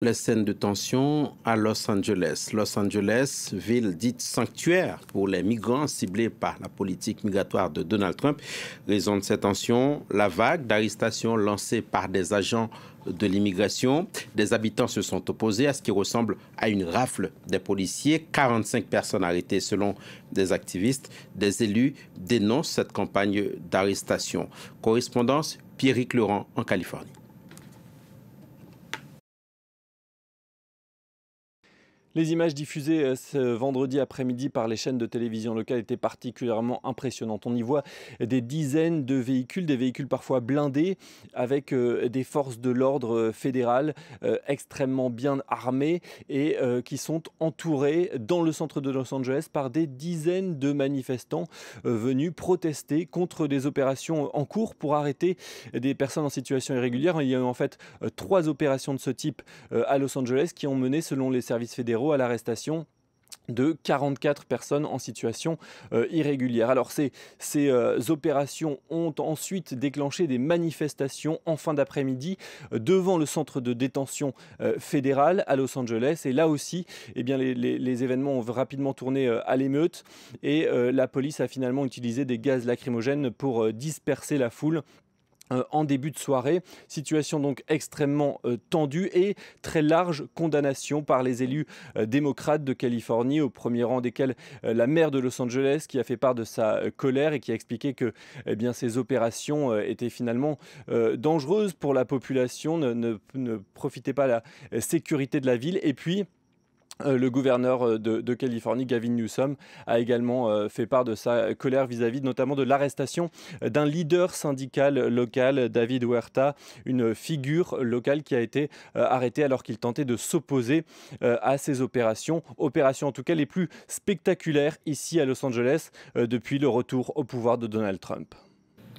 Les scènes de tension à Los Angeles. Los Angeles, ville dite sanctuaire pour les migrants ciblés par la politique migratoire de Donald Trump. Raison de ces tensions, la vague d'arrestations lancée par des agents de l'immigration. Des habitants se sont opposés à ce qui ressemble à une rafle des policiers. 45 personnes arrêtées selon des activistes. Des élus dénoncent cette campagne d'arrestation. Correspondance Pierrick Laurent en Californie. Les images diffusées ce vendredi après-midi par les chaînes de télévision locales étaient particulièrement impressionnantes. On y voit des dizaines de véhicules, des véhicules parfois blindés, avec des forces de l'ordre fédérales extrêmement bien armées et qui sont entourés dans le centre de Los Angeles par des dizaines de manifestants venus protester contre des opérations en cours pour arrêter des personnes en situation irrégulière. Il y a eu en fait 3 opérations de ce type à Los Angeles qui ont mené, selon les services fédéraux, à l'arrestation de 44 personnes en situation irrégulière. Alors ces opérations ont ensuite déclenché des manifestations en fin d'après-midi devant le centre de détention fédéral à Los Angeles. Et là aussi, eh bien, les événements ont rapidement tourné à l'émeute et la police a finalement utilisé des gaz lacrymogènes pour disperser la foule en début de soirée. Situation donc extrêmement tendue et très large condamnation par les élus démocrates de Californie, au premier rang desquels la maire de Los Angeles, qui a fait part de sa colère et qui a expliqué que eh bien, ces opérations étaient finalement dangereuses pour la population, ne profitaient pas de la sécurité de la ville. Et puis le gouverneur de Californie, Gavin Newsom, a également fait part de sa colère vis-à-vis notamment de l'arrestation d'un leader syndical local, David Huerta, une figure locale qui a été arrêtée alors qu'il tentait de s'opposer à ces opérations en tout cas les plus spectaculaires ici à Los Angeles depuis le retour au pouvoir de Donald Trump.